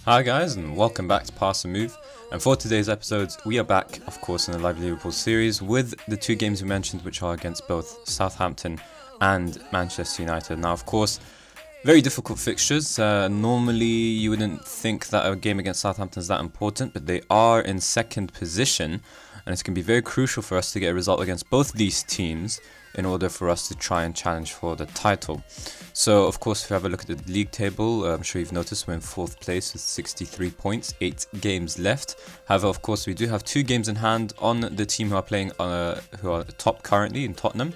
Hi guys, and welcome back to Pass and Move. And for today's episode, we are back, of course, in the live Liverpool series with the two games we mentioned, which are against both Southampton and Manchester United. Now, of course, very difficult fixtures. Normally, you wouldn't think that a game against Southampton is that important, but they are in second position, and it's going to be very crucial for us to get a result against both these teams in order for us to try and challenge for the title. So, of course, if you have a look at the league table, I'm sure you've noticed we're in 4th place with 63 points, 8 games left. However, of course, we do have 2 games in hand on the team who are playing, who are top currently in Tottenham.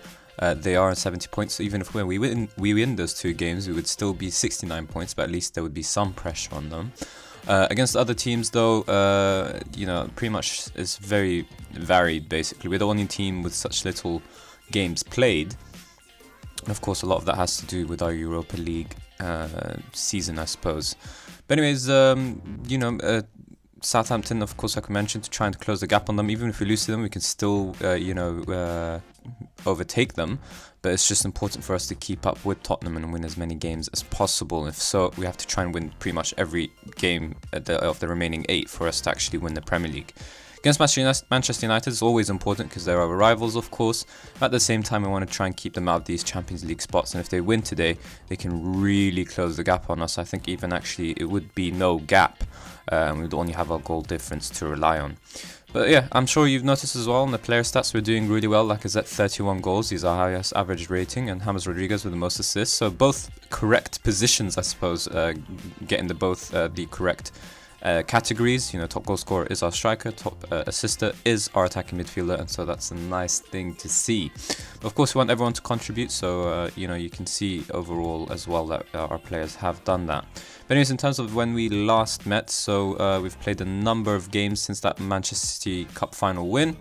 They are on 70 points, so even if we win those 2 games, we would still be 69 points, but at least there would be some pressure on them. Against the other teams, though, pretty much it's very varied, basically. We're the only team with such little games played. And of course, a lot of that has to do with our Europa League season, I suppose. But anyways, Southampton, of course, like I mentioned, trying to close the gap on them. Even if we lose to them, we can still, overtake them. But it's just important for us to keep up with Tottenham and win as many games as possible. If so, we have to try and win pretty much every game of the remaining 8 for us to actually win the Premier League. Against Manchester United, it's always important because they're our rivals, of course. At the same time, we want to try and keep them out of these Champions League spots. And if they win today, they can really close the gap on us. I think even actually it would be no gap. And we'd only have our goal difference to rely on. But yeah, I'm sure you've noticed as well in the player stats we're doing really well. Like I said, 31 goals. He's our highest average rating. And James Rodriguez with the most assists. So both correct positions, I suppose, getting the correct categories. Top goal scorer is our striker, top assister is our attacking midfielder, and so that's a nice thing to see. But of course, we want everyone to contribute, so you can see overall as well that our players have done that. But anyways, in terms of when we last met, so we've played a number of games since that Manchester City Cup final win.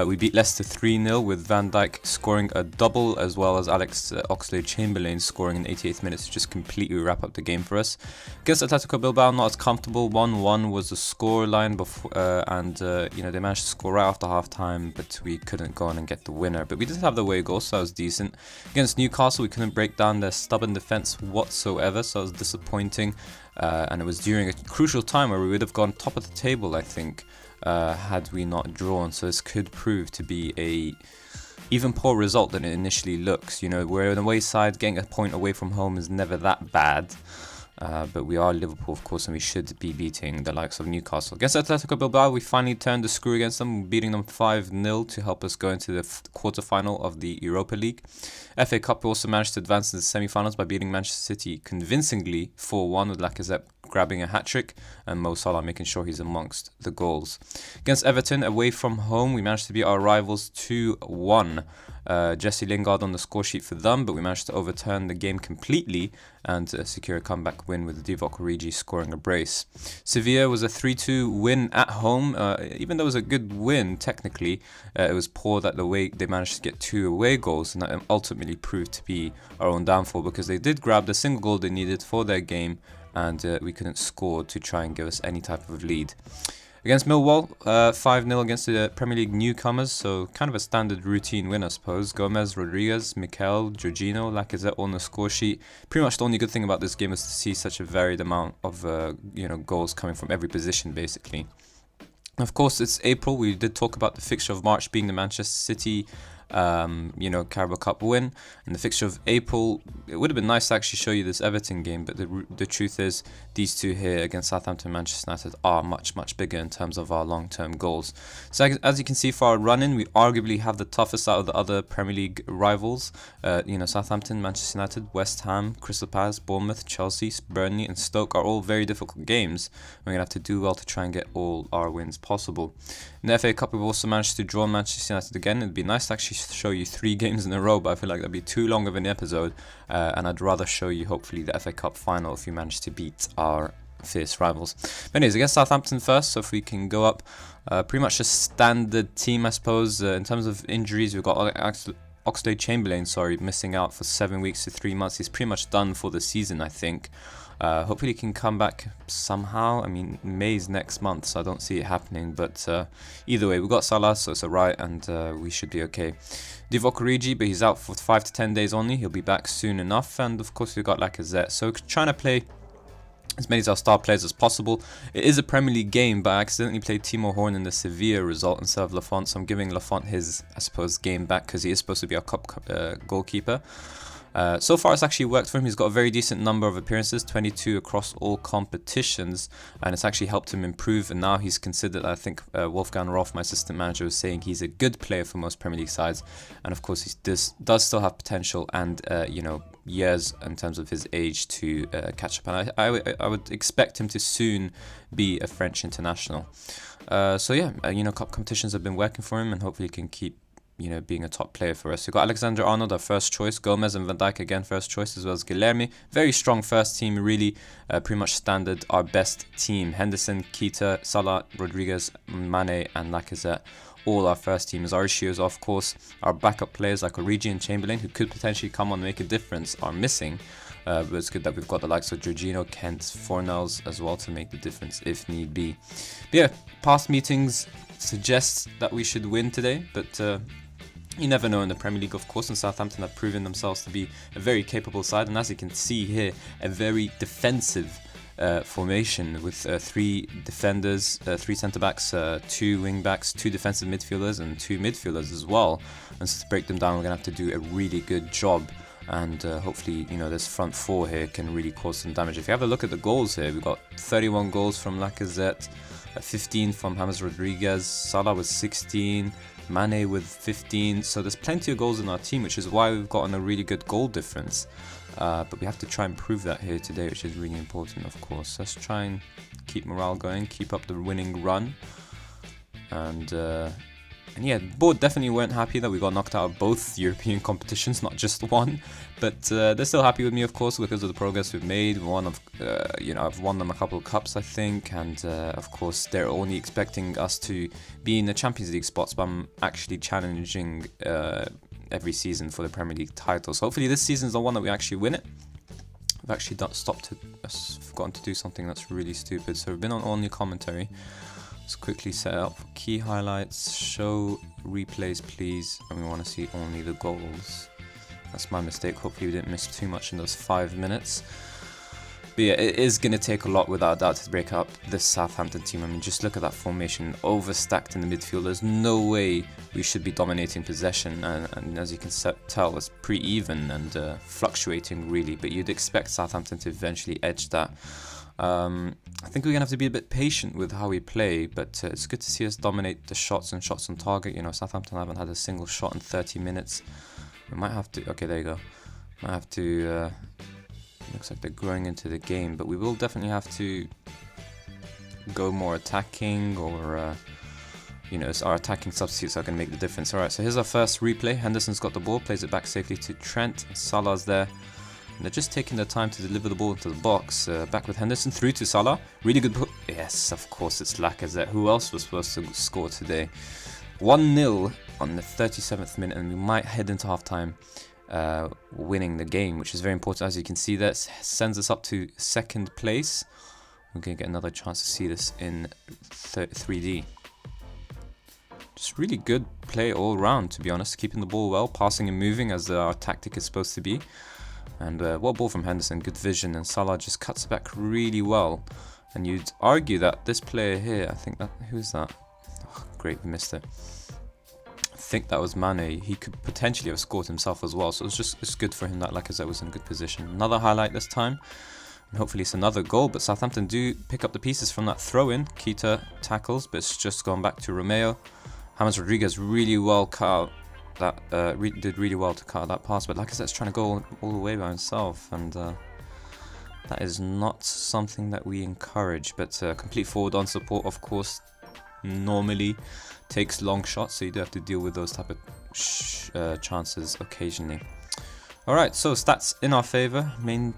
We beat Leicester 3-0 with Van Dijk scoring a double, as well as Alex Oxlade-Chamberlain scoring in the 88th minute to just completely wrap up the game for us. Against Atletico Bilbao, not as comfortable. 1-1 was the score line before, and they managed to score right after half time, but we couldn't go on and get the winner. But we did have the away goal, so that was decent. Against Newcastle, we couldn't break down their stubborn defence whatsoever, so it was disappointing. And it was during a crucial time where we would have gone top of the table, I think, had we not drawn. So this could prove to be a even poor result than it initially looks. We're an away side, getting a point away from home is never that bad. But we are Liverpool, of course, and we should be beating the likes of Newcastle. Against Atletico Bilbao, we finally turned the screw against them, beating them 5-0 to help us go into the quarter-final of the Europa League. FA Cup, we also managed to advance to the semi-finals by beating Manchester City convincingly 4-1 with Lacazette grabbing a hat-trick and Mo Salah making sure he's amongst the goals. Against Everton, away from home, we managed to beat our rivals 2-1. Jesse Lingard on the score sheet for them, but we managed to overturn the game completely and secure a comeback win with Divock Origi scoring a brace. Sevilla was a 3-2 win at home. Even though it was a good win, technically, it was poor that they managed to get 2 away goals, and that ultimately proved to be our own downfall because they did grab the single goal they needed for their game, and we couldn't score to try and give us any type of lead. Against Millwall, 5-0 against the Premier League newcomers, so kind of a standard routine win, I suppose. Gomez, Rodriguez, Mikel, Jorginho, Lacazette on the score sheet. Pretty much the only good thing about this game is to see such a varied amount of goals coming from every position, basically. Of course, it's April. We did talk about the fixture of March being the Manchester City Carabao Cup win, and the fixture of April. It would have been nice to actually show you this Everton game, but the truth is these two here against Southampton and Manchester United are much bigger in terms of our long-term goals. So as you can see, for our run-in, we arguably have the toughest out of the other Premier League rivals. Southampton, Manchester United, West Ham, Crystal Palace, Bournemouth, Chelsea, Burnley and Stoke are all very difficult games. We're going to have to do well to try and get all our wins possible. In the FA Cup, we've also managed to draw Manchester United again. It'd be nice to actually show you 3 games in a row, but I feel like that'd be too long of an episode, and I'd rather show you hopefully the FA Cup final if we manage to beat our fierce rivals. But anyways, against Southampton first, so if we can go up, pretty much a standard team, I suppose. In terms of injuries, we've got Oxlade-Chamberlain, missing out for 7 weeks to 3 months. He's pretty much done for the season, I think. Hopefully he can come back somehow. I mean, May's next month, so I don't see it happening. But either way, we've got Salah, so it's alright, and we should be okay. Divock Origi, but he's out for 5 to 10 days only. He'll be back soon enough. And of course, we've got Lacazette. So trying to play as many of our star players as possible. It is a Premier League game, but I accidentally played Timo Horn in the Sevilla result instead of Lafont, so I'm giving Lafont his, I suppose, game back because he is supposed to be our cup goalkeeper. So far it's actually worked for him. He's got a very decent number of appearances, 22 across all competitions, and it's actually helped him improve, and now he's considered, I think Wolfgang Rolf, my assistant manager, was saying he's a good player for most Premier League sides, and of course he does still have potential and you know, years in terms of his age to catch up, and I would expect him to soon be a French international. So yeah, you know, cup competitions have been working for him, and hopefully he can keep, you know, being a top player for us. We've got Alexander Arnold, our first choice. Gomez and Van Dijk again first choice, as well as Guilherme. Very strong first team, really pretty much standard, our best team. Henderson, Keita, Salah, Rodriguez, Mane and Lacazette, all our first team. Zarishios, of course. Our backup players like Origi and Chamberlain, who could potentially come on and make a difference, are missing. But it's good that we've got the likes of Jorginho, Kent, Fornals as well to make the difference if need be. But yeah, past meetings suggest that we should win today, but you never know in the Premier League, of course, and Southampton have proven themselves to be a very capable side, and as you can see here, a very defensive formation with 3 defenders, 3 centre-backs, 2 wing-backs, 2 defensive midfielders and 2 midfielders as well. And so to break them down, we're going to have to do a really good job, and hopefully, you know, this front 4 here can really cause some damage. If you have a look at the goals here, we've got 31 goals from Lacazette, 15 from James Rodriguez, Salah with 16, Mane with 15, so there's plenty of goals in our team, which is why we've gotten a really good goal difference. But we have to try and prove that here today, which is really important, of course. Let's try and keep morale going, keep up the winning run. And yeah, the board definitely weren't happy that we got knocked out of both European competitions, not just one. But they're still happy with me, of course, because of the progress we've made. You know, I've won them a couple of cups, I think, and of course they're only expecting us to be in the Champions League spots, but I'm actually challenging every season for the Premier League title. So hopefully this season is the one that we actually win it. I've actually forgotten to do something that's really stupid. So we've been on only commentary. Let's quickly set up key highlights, show replays please, and we want to see only the goals. That's my mistake. Hopefully we didn't miss too much in those 5 minutes. But yeah, it is going to take a lot without a doubt to break up this Southampton team. I mean, just look at that formation, overstacked in the midfield. There's no way we should be dominating possession, and as you can tell, it's pretty even and fluctuating really, but you'd expect Southampton to eventually edge that. I think we're going to have to be a bit patient with how we play, but it's good to see us dominate the shots and shots on target. You know, Southampton haven't had a single shot in 30 minutes. We might have to, okay, there you go. Might have to, looks like they're growing into the game, but we will definitely have to go more attacking, or, you know, it's our attacking substitutes that can make the difference. Alright, so here's our first replay. Henderson's got the ball, plays it back safely to Trent. Salah's there. And they're just taking their time to deliver the ball into the box. Back with Henderson, through to Salah. Really good. Yes, of course, it's Lacazette. Who else was supposed to score today? 1-0 on the 37th minute, and we might head into halftime winning the game, which is very important. As you can see, that sends us up to 2nd place. We're going to get another chance to see this in 3D. Just really good play all round, to be honest. Keeping the ball well, passing and moving as our tactic is supposed to be. And what ball from Henderson, good vision, and Salah just cuts it back really well. And you'd argue that this player here, I think that, who's that? Oh, great, we missed it. I think that was Mane. He could potentially have scored himself as well, so it's good for him that Lacazette was in good position. Another highlight this time, and hopefully it's another goal, but Southampton do pick up the pieces from that throw-in. Keita tackles, but it's just gone back to Romeo. James Rodriguez really well cut out. That did really well to cut out that pass, but Lacazette's trying to go all the way by himself, and that is not something that we encourage. But complete forward on support, of course, normally takes long shots, so you do have to deal with those type of chances occasionally. Alright, so stats in our favour. Main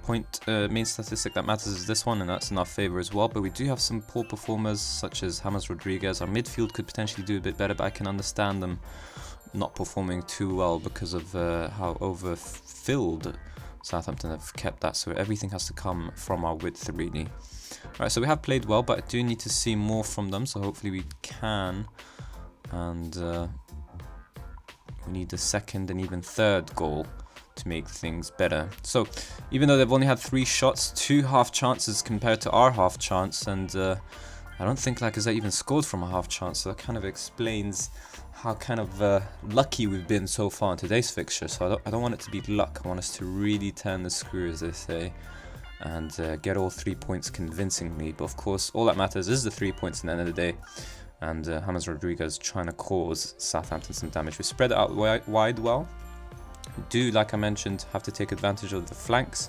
statistic that matters is this one, and that's in our favour as well. But we do have some poor performers, such as James Rodriguez. Our midfield could potentially do a bit better, but I can understand them not performing too well because of how overfilled Southampton have kept that. So everything has to come from our width, really. Alright, so we have played well, but I do need to see more from them, so hopefully we can. And we need the 2nd and even 3rd goal to make things better. So even though they've only had 3 shots, 2 half chances compared to our half chance, and I don't think Lacazette even scored from a half chance, so that kind of explains how kind of lucky we've been so far in today's fixture. So I don't want it to be luck. I want us to really turn the screw, as they say, and get all 3 points convincingly. But of course, all that matters is the 3 points at the end of the day. And James Rodriguez trying to cause Southampton some damage. We spread it out wide well. We do, like I mentioned, have to take advantage of the flanks.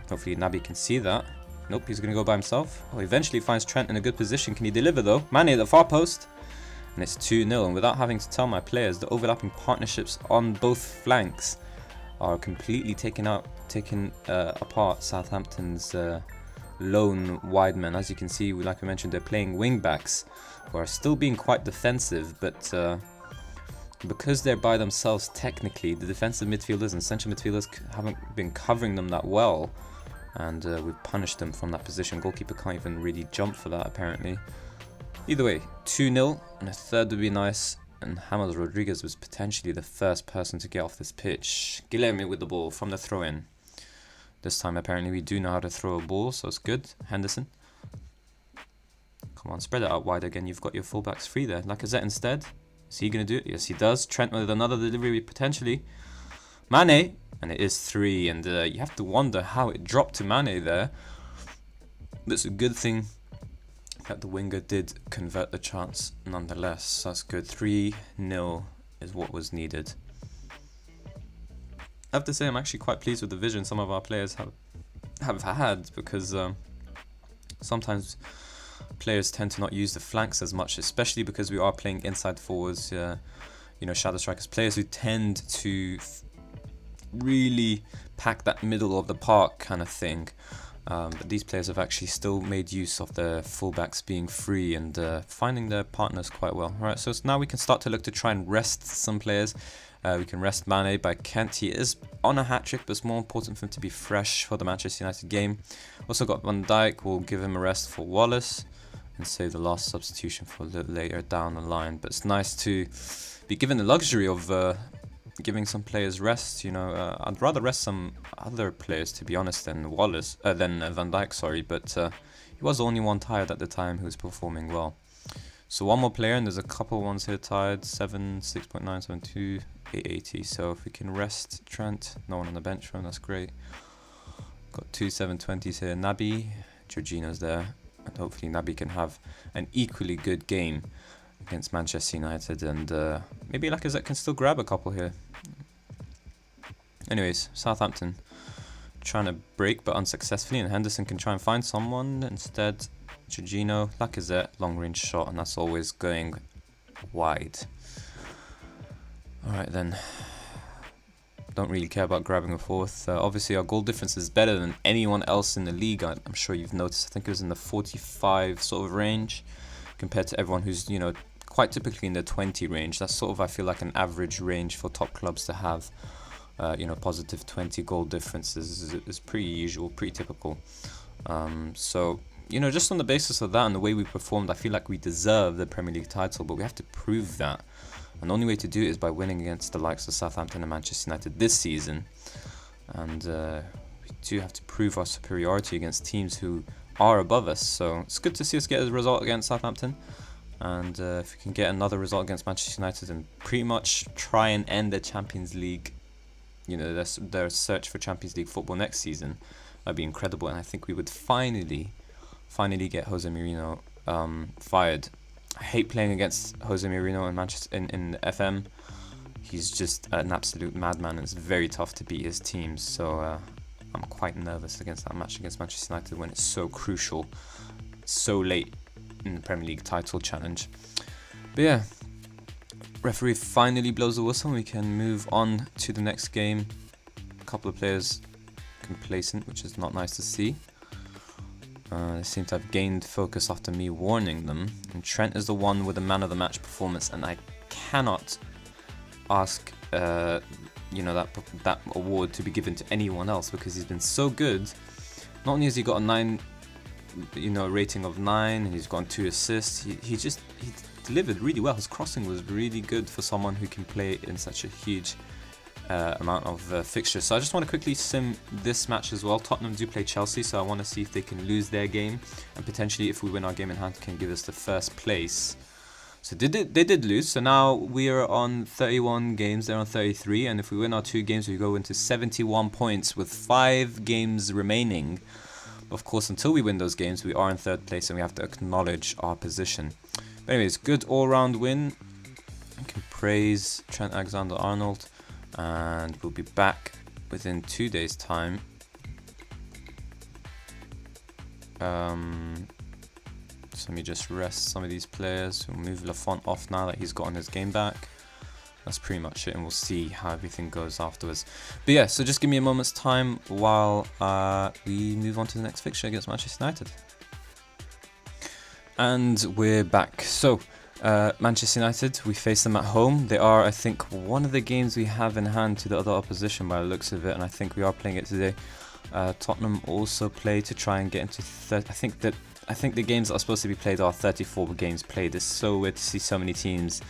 Hopefully Naby can see that. Nope, he's going to go by himself. Oh, eventually finds Trent in a good position. Can he deliver though? Mane at the far post. And it's 2-0. And without having to tell my players, the overlapping partnerships on both flanks are completely taking apart Southampton's lone wide men. As you can see, like I mentioned, they're playing wing backs who are still being quite defensive, but because they're by themselves technically, the defensive midfielders and central midfielders haven't been covering them that well, and we've punished them from that position. Goalkeeper can't even really jump for that, apparently. Either way, 2-0, and a third would be nice, and James Rodriguez was potentially the first person to get off this pitch. Guilherme with the ball from the throw-in. This time apparently we do know how to throw a ball, so it's good. Henderson. Come on, spread it out wide again. You've got your fullbacks free there. Lacazette instead. Is he going to do it? Yes, he does. Trent with another delivery potentially. Mane. And it is 3. And you have to wonder how it dropped to Mane there. But it's a good thing that the winger did convert the chance nonetheless. That's good. 3-0 is what was needed. I have to say I'm actually quite pleased with the vision some of our players have had, because sometimes players tend to not use the flanks as much, especially because we are playing inside forwards, shadow strikers, players who tend to really pack that middle of the park kind of thing. But these players have actually still made use of their fullbacks being free and finding their partners quite well. Alright, so now we can start to look to try and rest some players. We can rest Mane by Kent. He is on a hat-trick, but it's more important for him to be fresh for the Manchester United game. Also got Van Dijk. We'll give him a rest for Wallace and save the last substitution for a little later down the line. But it's nice to be given the luxury of giving some players rest. I'd rather rest some other players, to be honest, than Van Dijk. Sorry, but he was the only one tired at the time who was performing well. So one more player, and there's a couple ones here tired. 7, 6.9, 7.2, 880. So if we can rest Trent, no one on the bench for him, that's great. Got 2 720s here. Naby, Jorginho's there, and hopefully Naby can have an equally good game against Manchester United, and maybe Lacazette can still grab a couple here. Anyways, Southampton trying to break but unsuccessfully, and Henderson can try and find someone. Instead, Jorginho, Lacazette, long range shot, and that's always going wide. Alright then. Don't really care about grabbing a fourth. Obviously our goal difference is better than anyone else in the league. I'm sure you've noticed. I think it was in the 45 sort of range compared to everyone who's, quite typically in the 20 range. That's sort of, I feel like, an average range for top clubs to have. Positive 20 goal differences is pretty usual, pretty typical. So, just on the basis of that and the way we performed, I feel like we deserve the Premier League title, but we have to prove that. And the only way to do it is by winning against the likes of Southampton and Manchester United this season. And we do have to prove our superiority against teams who are above us. So it's good to see us get a result against Southampton. And if we can get another result against Manchester United and pretty much try and end the Champions League, their search for Champions League football next season, that'd be incredible. And I think we would finally get Jose Mourinho fired. I hate playing against Jose Mourinho in Manchester in FM. He's just an absolute madman, and it's very tough to beat his teams. So I'm quite nervous against that match against Manchester United when it's so crucial, so late in the Premier League title challenge. But yeah, referee finally blows the whistle. We can move on to the next game. A couple of players complacent, which is not nice to see. They seem to have gained focus after me warning them. And Trent is the one with the man of the match performance, and I cannot ask that award to be given to anyone else because he's been so good. Not only has he got a 9, rating of 9, and he's got 2 assists. He delivered really well. His crossing was really good for someone who can play in such a huge amount of fixtures. So I just want to quickly sim this match as well. Tottenham do play Chelsea, so I want to see if they can lose their game, and potentially if we win our game in hand can give us the first place. So they did lose, so now we are on 31 games, they're on 33, and if we win our 2 games we go into 71 points with 5 games remaining. Of course, until we win those games we are in 3rd place and we have to acknowledge our position. But anyways, good all-round win. I can praise Trent Alexander-Arnold, and we'll be back within 2 days time. So let me just rest some of these players. We'll move Lafont off now that he's gotten his game back. That's pretty much it, and we'll see how everything goes afterwards. But yeah, so just give me a moment's time while we move on to the next fixture against Manchester United. And we're back. So Manchester United, we face them at home. They are, I think, one of the games we have in hand to the other opposition by the looks of it, and I think we are playing it today. Tottenham also play to try and get into I think the games that are supposed to be played are 34 games played. It's so weird to see so many teams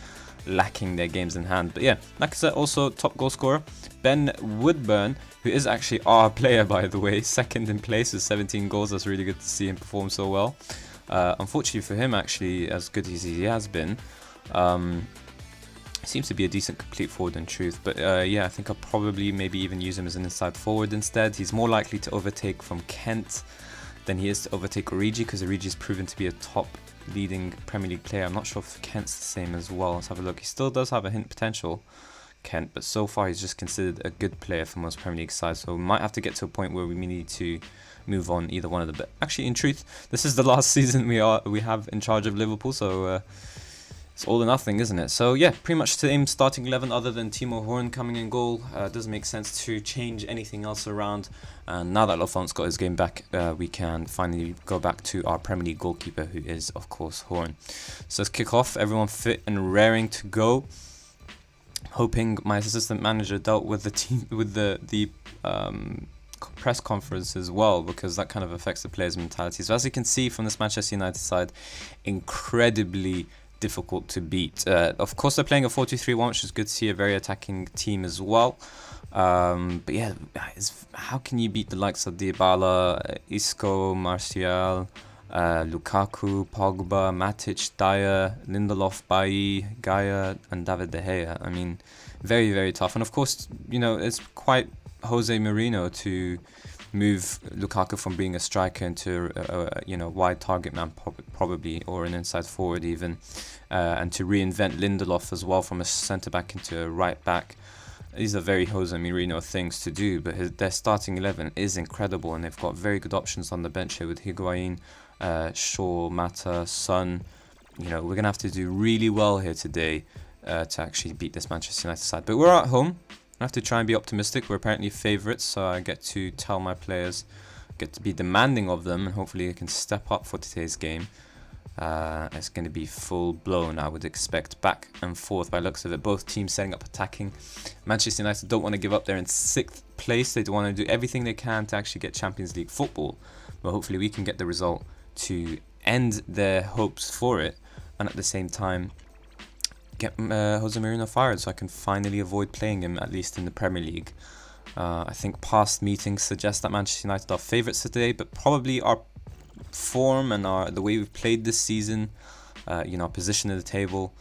lacking their games in hand. But yeah, like I said, also top goal scorer Ben Woodburn, who is actually our player, by the way, 2nd in place with 17 goals. That's really good to see him perform so well. Unfortunately for him, actually, as good as he has been, seems to be a decent complete forward in truth. But yeah, I think I'll probably maybe even use him as an inside forward instead. He's more likely to overtake from Kent than he is to overtake Origi, because Origi is proven to be a top leading Premier League player. I'm not sure if Kent's the same as well. Let's have a look. He still does have a hint potential, Kent, but so far he's just considered a good player for most Premier League sides. So we might have to get to a point where we need to move on either one of them. But actually, in truth, this is the last season we have in charge of Liverpool, so it's all or nothing, isn't it? So yeah, pretty much same starting 11 other than Timo Horn coming in goal. Doesn't make sense to change anything else around. And now that Lafont's got his game back, we can finally go back to our Premier League goalkeeper, who is of course Horn. So let's kick off. Everyone fit and raring to go. Hoping my assistant manager dealt with the team with the press conference as well, because that kind of affects the players' mentality. So as you can see from this Manchester United side, incredibly difficult to beat. Of course, they're playing a 4-2-3-1, which is good to see, a very attacking team as well. But yeah, how can you beat the likes of Dybala, Isco, Martial, Lukaku, Pogba, Matic, Dyer, Lindelof, Bailly, Gaia, and David De Gea? I mean, very, very tough. And of course, you know, it's quite Jose Mourinho to move Lukaku from being a striker into a wide target man probably, or an inside forward even, and to reinvent Lindelof as well from a centre back into a right back. These are very Jose Mourinho things to do, but their starting 11 is incredible, and they've got very good options on the bench here with Higuain, Shaw, Mata, Son. You know, we're gonna have to do really well here today to actually beat this Manchester United side. But we're at home. I have to try and be optimistic. We're apparently favourites, so I get to tell my players, get to be demanding of them, and hopefully I can step up for today's game. It's going to be full blown, I would expect, back and forth by looks of it. Both teams setting up attacking. Manchester United don't want to give up. They're in 6th place. They want to do everything they can to actually get Champions League football, but hopefully we can get the result to end their hopes for it, and at the same time get Jose Mourinho fired, so I can finally avoid playing him, at least in the Premier League. I think past meetings suggest that Manchester United are favourites today, but probably our form and the way we've played this season, our position at the table,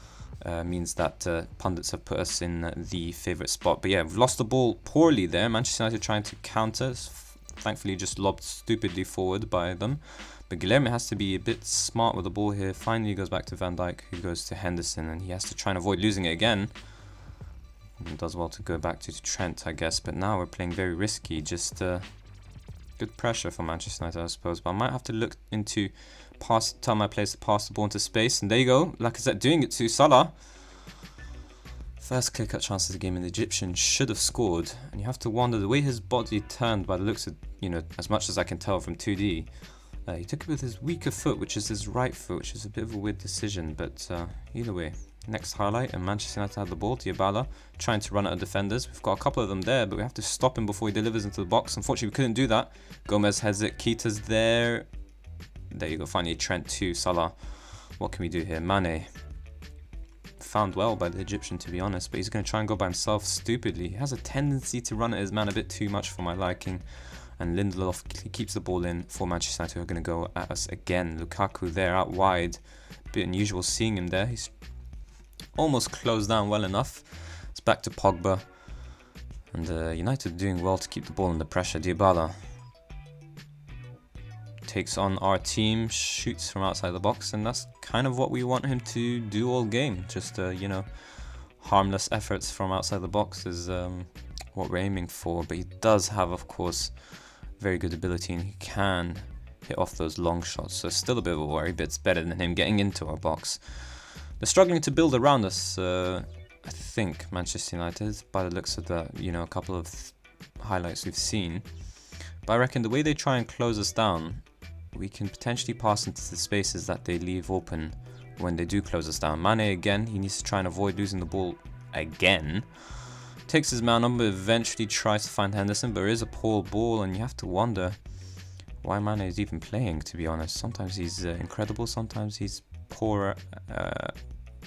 means that pundits have put us in the favourite spot. But yeah, we've lost the ball poorly there. Manchester United trying to counter, thankfully just lobbed stupidly forward by them. But Guilherme has to be a bit smart with the ball here. Finally goes back to Van Dijk, who goes to Henderson, and he has to try and avoid losing it again. And does well to go back to Trent, I guess. But now we're playing very risky. Just good pressure for Manchester United, I suppose. But I might have to look into tell my players to pass the ball into space. And there you go. Lacazette doing it to Salah. First clear-cut chance of the game, and the Egyptian should have scored. And you have to wonder, the way his body turned by the looks of, as much as I can tell from 2D, he took it with his weaker foot, which is his right foot, which is a bit of a weird decision. But either way, next highlight, and Manchester United had the ball. Dybala trying to run out of defenders. We've got a couple of them there, but we have to stop him before he delivers into the box. Unfortunately, we couldn't do that. Gomez has it. Keita's there. There you go. Finally, Trent to Salah. What can we do here? Mane. found well by the Egyptian, to be honest, but he's going to try and go by himself stupidly. He has a tendency to run at his man a bit too much for my liking, and Lindelof keeps the ball in for Manchester United, who are going to go at us again. Lukaku there out wide, a bit unusual seeing him there. He's almost closed down well enough. It's back to Pogba, and United doing well to keep the ball under pressure. Dybala takes on our team, shoots from outside the box, and that's kind of what we want him to do all game. Just you know, harmless efforts from outside the box is what we're aiming for. But he does have, of course, very good ability, and he can hit off those long shots. So still a bit of a worry, but it's better than him getting into our box. They're struggling to build around us, I think, Manchester United, by the looks of the, you know, a couple of highlights we've seen. But I reckon the way they try and close us down, we can potentially pass into the spaces that they leave open when they do close us down. Mane again, he needs to try and avoid losing the ball again. Takes his man on, but eventually tries to find Henderson, but there is a poor ball, and you have to wonder why Mane is even playing, to be honest. Sometimes he's incredible, sometimes he's poor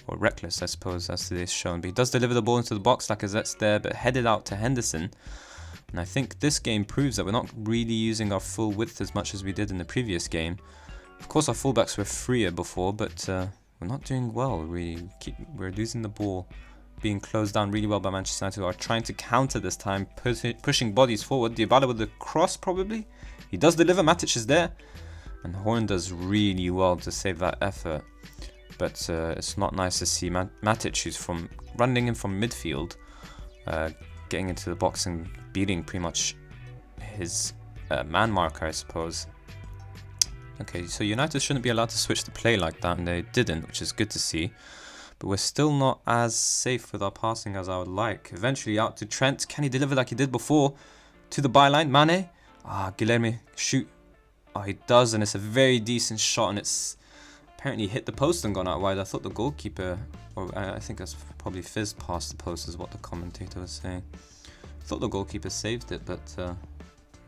or reckless, I suppose, as it is shown. But he does deliver the ball into the box, Lacazette's there, but headed out to Henderson. And I think this game proves that we're not really using our full width as much as we did in the previous game. Of course, our fullbacks were freer before, but we're not doing well, really. We're losing the ball, being closed down really well by Manchester United, who are trying to counter this time, pushing bodies forward. Dybala with the cross, probably. He does deliver, Matic is there. And Horn does really well to save that effort. But it's not nice to see Matic, who's running in from midfield, getting into the box and beating pretty much his man marker, I suppose. Okay, so United shouldn't be allowed to switch the play like that, and they didn't, which is good to see. But we're still not as safe with our passing as I would like. Eventually out to Trent. Can he deliver like he did before? To the byline, Mane. Guilherme, shoot. He does, and it's a very decent shot, and it's apparently hit the post and gone out wide. I thought the goalkeeper, or I think that's probably fizzed past the post, is what the commentator was saying. I thought the goalkeeper saved it, but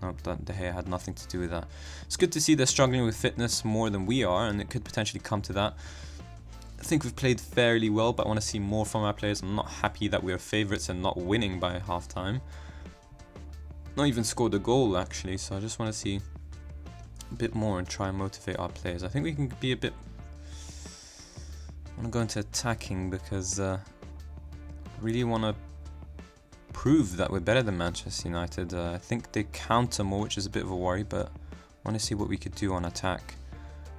no, De Gea had nothing to do with that. It's good to see they're struggling with fitness more than we are, and it could potentially come to that. I think we've played fairly well, but I want to see more from our players. I'm not happy that we're favourites and not winning by half-time. Not even scored a goal, actually, so I just want to see a bit more and try and motivate our players. I think we can be a bit... I want to go into attacking because I really want to prove that we're better than Manchester United. I think they counter more, which is a bit of a worry, but I want to see what we could do on attack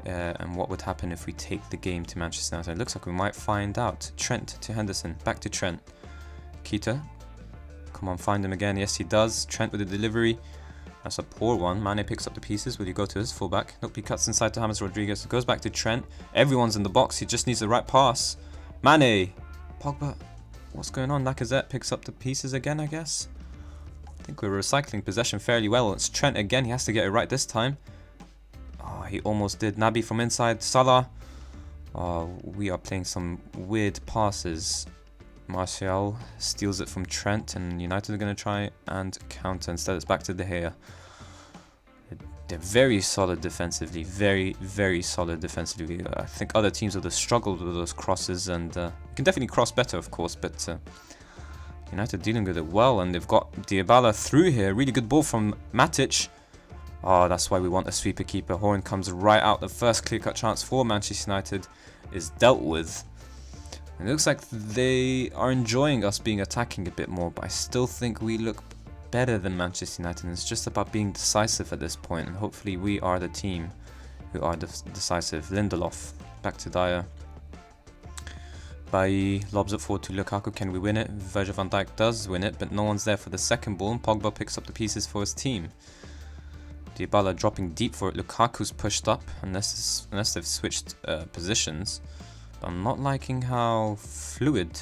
and what would happen if we take the game to Manchester United. It looks like we might find out. Trent to Henderson, back to Trent. Keita, come on, find him again. Yes, he does. Trent with the delivery. That's a poor one. Mane picks up the pieces. Will he go to his fullback? Nope, he cuts inside to James Rodriguez. It goes back to Trent. Everyone's in the box. He just needs the right pass. Mane. Pogba. What's going on? Lacazette picks up the pieces again, I guess. I think we're recycling possession fairly well. It's Trent again. He has to get it right this time. He almost did. Naby from inside. Salah. We are playing some weird passes. Martial steals it from Trent, and United are going to try and counter. Instead, it's back to De Gea. They're very solid defensively. Very, very solid defensively. I think other teams would have struggled with those crosses, and you can definitely cross better, of course, but United dealing with it well, and they've got Dybala through here. Really good ball from Matic. That's why we want a sweeper keeper. Horn comes right out. The first clear-cut chance for Manchester United is dealt with. It looks like they are enjoying us being attacking a bit more, but I still think we look better than Manchester United. And it's just about being decisive at this point, and hopefully we are the team who are decisive. Lindelof, back to Dyer. Bailly lobs it forward to Lukaku. Can we win it? Virgil van Dijk does win it, but no one's there for the second ball, and Pogba picks up the pieces for his team. Dybala dropping deep for it. Lukaku's pushed up, unless they've switched positions. I'm not liking how fluid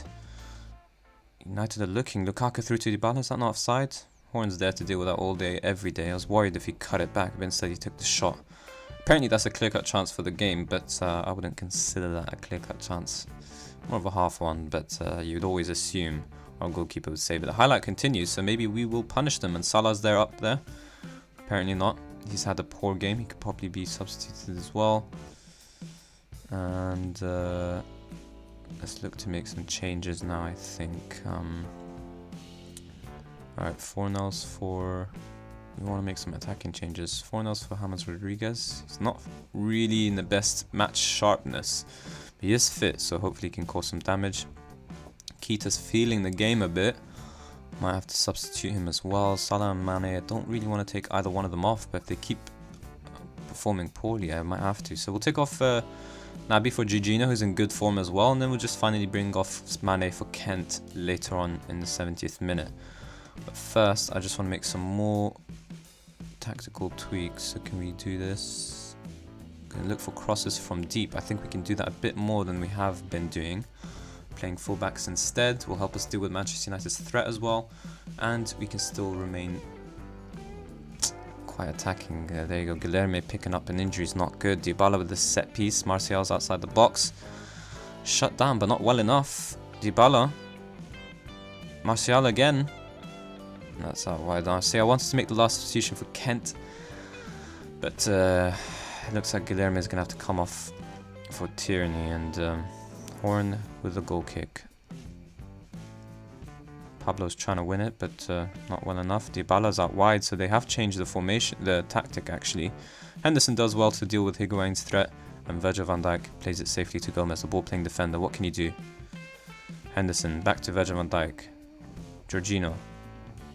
United are looking. Lukaku through to Dybala. Is that not offside? Horn's there to deal with that all day, every day. I was worried if he cut it back, but instead he took the shot. Apparently that's a clear-cut chance for the game, but I wouldn't consider that a clear-cut chance. More of a half one, but you'd always assume our goalkeeper would save it. The highlight continues, so maybe we will punish them, and Salah's there up there. Apparently not. He's had a poor game. He could probably be substituted as well. And Let's look to make some changes now, I think. Alright, Fornals for... We want to make some attacking changes. Fornals for James Rodriguez. He's not really in the best match sharpness. But he is fit, so hopefully he can cause some damage. Keita's feeling the game a bit. Might have to substitute him as well. Salah and Mane, I don't really want to take either one of them off, but if they keep performing poorly, I might have to. So we'll take off Naby for Jorginho, who's in good form as well, and then we'll just finally bring off Mane for Kent later on in the 70th minute. But first, I just want to make some more tactical tweaks. So can we do this? Gonna look for crosses from deep. I think we can do that a bit more than we have been doing. Playing fullbacks instead will help us deal with Manchester United's threat as well, and we can still remain quite attacking. There you go, Guilherme picking up an injury is not good. Dybala with the set piece. Martial's outside the box. Shut down, but not well enough. Dybala. Martial again. That's out wide. See, I wanted to make the last substitution for Kent, but it looks like Guilherme is going to have to come off for Tierney, and Horn with the goal kick. Pablo's trying to win it, but not well enough. Dybala's out wide, so they have changed the formation, the tactic actually. Henderson does well to deal with Higuain's threat, and Virgil van Dijk plays it safely to Gomez, the ball-playing defender. What can you do? Henderson, back to Virgil van Dijk. Jorginho.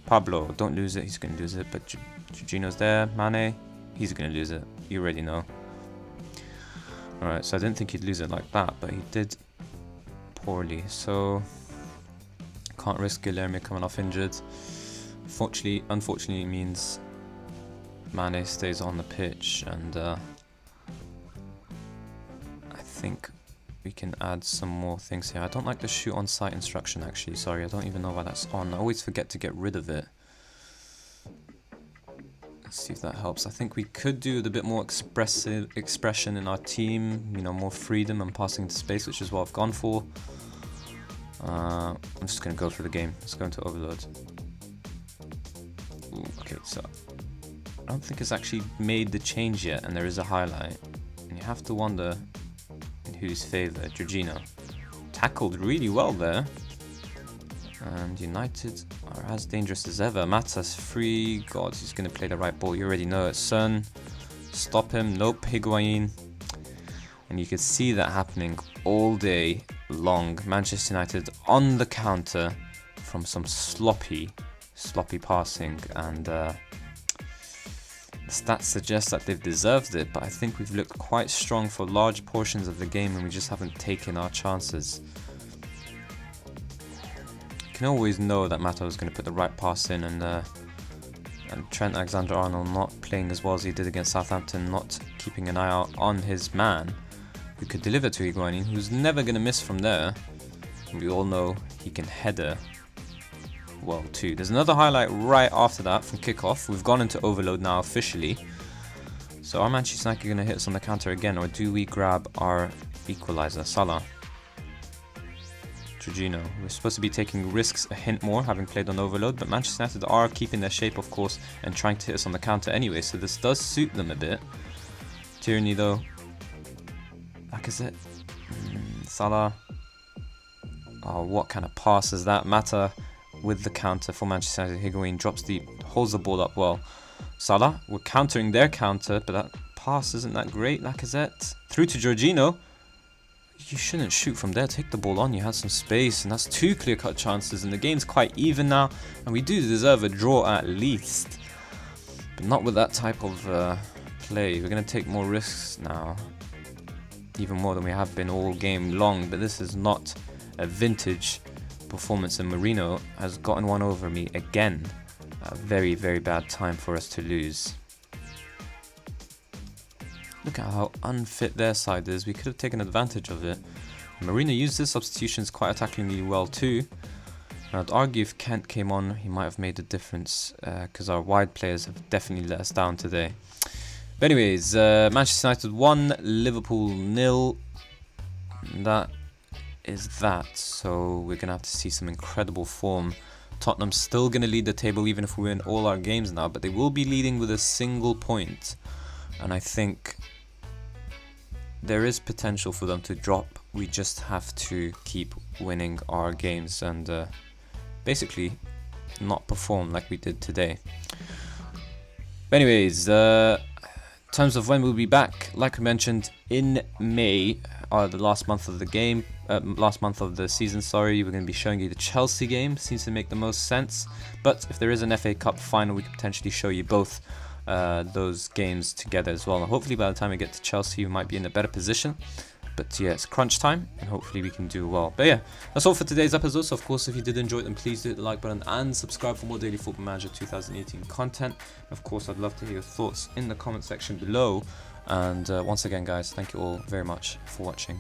Pablo, don't lose it, he's going to lose it, but Jorginho's there. Mane, he's going to lose it. You already know. Alright, so I didn't think he'd lose it like that, but he did poorly, so can't risk Guilherme coming off injured. Unfortunately, it means Mane stays on the pitch, and I think we can add some more things here. I don't like the shoot on sight instruction actually, sorry, I don't even know why that's on. I always forget to get rid of it. Let's see if that helps. I think we could do with a bit more expression in our team, you know, more freedom and passing into space, which is what I've gone for. I'm just going to go for the game. Let's go into overload. Ooh, okay, so I don't think it's actually made the change yet, and there is a highlight. And you have to wonder in whose favour. Jorginho tackled really well there. And United are as dangerous as ever. Mata's free. God, he's going to play the right ball. You already know it. Son, stop him. Nope, Higuain. And you could see that happening all day long. Manchester United on the counter from some sloppy passing. And the stats suggest that they've deserved it. But I think we've looked quite strong for large portions of the game, and we just haven't taken our chances. You can always know that Mata was going to put the right pass in, and Trent Alexander-Arnold not playing as well as he did against Southampton, not keeping an eye out on his man, who could deliver to Higuain, who's never going to miss from there. And we all know he can header well too. There's another highlight right after that from kickoff. We've gone into overload now officially. So are Manchester United going to hit us on the counter again, or do we grab our equaliser? Salah. Jorginho. We're supposed to be taking risks a hint more, having played on overload, but Manchester United are keeping their shape, of course, and trying to hit us on the counter anyway, so this does suit them a bit. Tierney though. Lacazette. Salah. Oh, what kind of pass is that? Mata with the counter for Manchester United. Higuain drops holds the ball up well. Salah, we're countering their counter, but that pass isn't that great. Lacazette. Through to Jorginho. You shouldn't shoot from there. Take the ball on. You had some space, and that's two clear-cut chances, and the game's quite even now, and we do deserve a draw at least, but not with that type of play. We're going to take more risks now, even more than we have been all game long, but this is not a vintage performance, and Marino has gotten one over me again. A very, very bad time for us to lose. Look at how unfit their side is. We could have taken advantage of it. Marino used his substitutions quite attackingly well too. And I'd argue if Kent came on, he might have made a difference, because our wide players have definitely let us down today. But anyways, Manchester United 1, Liverpool 0. That is that. So we're going to have to see some incredible form. Tottenham's still going to lead the table even if we win all our games now, but they will be leading with a single point. And I think there is potential for them to drop we just have to keep winning our games and basically not perform like we did today. But anyways, in terms of when we'll be back, like I mentioned, in May, the last month of the season, sorry, we're going to be showing you the Chelsea game. Seems to make the most sense. But if there is an FA Cup final, we could potentially show you both those games together as well. And hopefully by the time we get to Chelsea, we might be in a better position. But yeah, it's crunch time, and hopefully we can do well. But yeah, that's all for today's episode. So of course, if you did enjoy it, then please do hit the like button and subscribe for more daily Football Manager 2018 content. Of course, I'd love to hear your thoughts in the comment section below. And once again, guys, thank you all very much for watching.